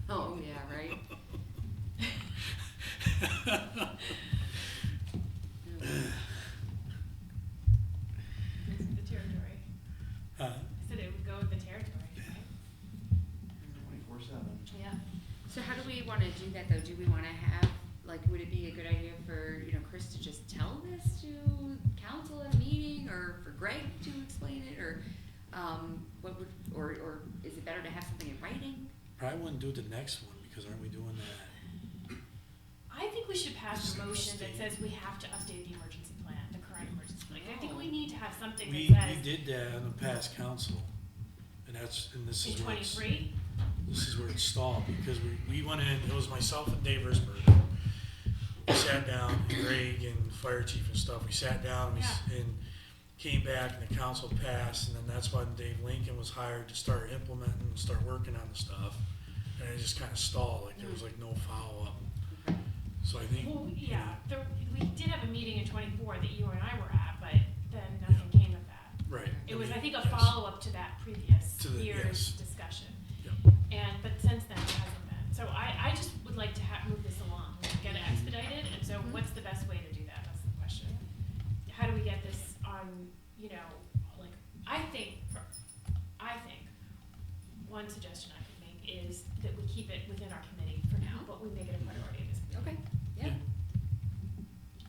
Oh, yeah, right? The territory. Huh? I said it would go with the territory, right? 24/7. Yeah. So how do we wanna do that though? Do we wanna have, like, would it be a good idea for, Chris to just tell this to council at a meeting, or for Greg to explain it, or, what would, or is it better to have something in writing? Probably wouldn't do the next one, because aren't we doing that? I think we should pass a motion that State. says we have to update the emergency plan, the current emergency plan. I think we need to have something We that says did that on the past council, and this in is where it's, 23. this is where it stalled, because we went in, it was myself and Dave Risberg. We sat down, and Greg and fire chief and stuff, we sat down and and came back, and the council passed, and then that's when Dave Lincoln was hired to start implementing and start working on the stuff. And it just kind of stalled, like there was like no follow-up. Okay. So I think. Well, yeah, we did have a meeting in 24 that you and I were at, but then nothing came of that. Right. It was, I think, a Yes. follow-up to that previous To the- year's yes. discussion. Yep. But since then, it hasn't been. So I just would like to move this along, get it expedited, and so Mhm. what's the best way to do that? That's the question. How do we get this on, like, I think one suggestion I could make is that we keep it within our committee for now, but we make it a priority of this committee. Okay, yeah,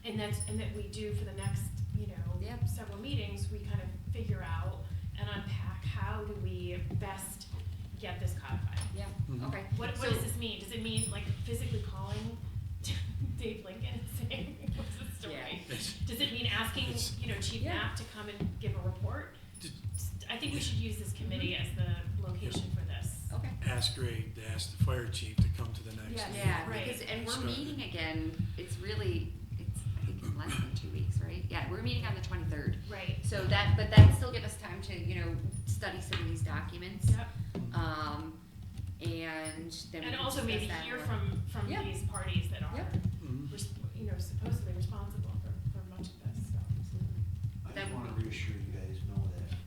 And that we do for the next, Yep. several meetings, we kind of figure out and unpack how do we best get this codified. yeah, Mhm. okay. What So- does this mean? Does it mean like physically calling Dave Lincoln and saying, what's the story? Yeah. It's- Does it mean asking, It's- Chief Yeah. Knapp to come and give a report? Did- I think we should use this committee as the location for this. Okay. Ask Greg to ask the fire chief to come to the next Yes. meeting. Yeah, Right. because, and we're Start it. meeting again, I think in less than 2 weeks, right? Yeah, we're meeting on the 23rd. Right. So but that'll still give us time to, study some of these documents. Yep. And then we And can also discuss maybe that hear more. from Yeah. these parties that are, Yep. Mhm. supposedly responsible for much of this, so. I That just would wanna be- reassure you guys know that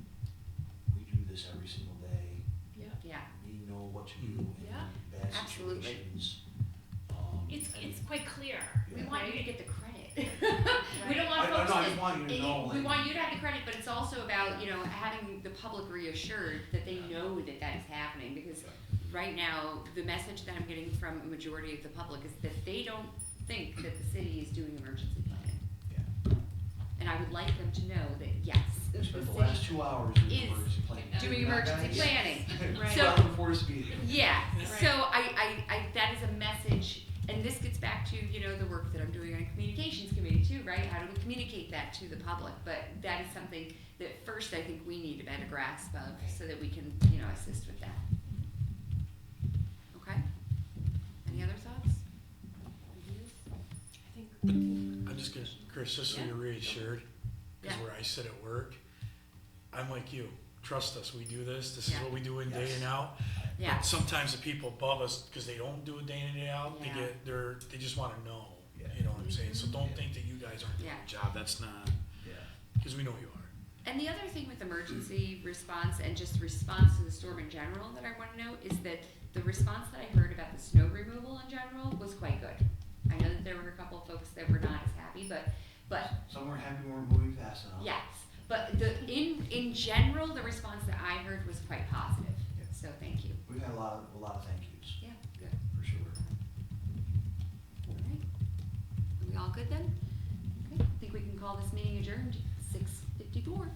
we do this every single day. Yeah. Yeah, We know what to do in Yeah. bad Absolutely. situations. It's quite clear. we want you to get the credit. We Right. don't want I folks just want you to know, we like- want you to have the credit, but it's also about, having the public reassured that they know that that is happening, because right now, the message that I'm getting from a majority of the public is that they don't think that the city is doing emergency planning. Yeah. And I would like them to know that, yes, the We spent the city last 2 hours doing is emergency planning. doing We're not done emergency yet. planning. Right. So- Right before this meeting. Yeah, Right. so I that is a message, and this gets back to, the work that I'm doing on communications committee too, right? How do we communicate that to the public? But that is something that first I think we need a better grasp of, so that we can, assist with that. Okay? Any other thoughts? Ideas? I think. I'm just gonna, Chris, just so you're reassured, because Yeah. where I sit at work, I'm like you. Trust us, we do this. This is Yeah. what we do in day in out. Yeah, But sometimes the people above us, because they don't do it day in and day out, Yeah. they just want to know. Yeah. You know what I'm saying? So don't Yeah. think that you guys aren't doing Yeah. a job. That's not, Yeah. because we know you are. and the other thing with emergency response and just response to the storm in general that I want to note is that the response that I heard about the snow removal in general was quite good. I know that there were a couple of folks that were not as happy, but Some were happy we were moving fast enough. yes, but in general, the response that I heard was quite positive. Yeah. So thank you. We've had a lot of thank yous, Yeah, good. for sure. All right. Are we all good then? Okay, I think we can call this meeting adjourned, 6:54.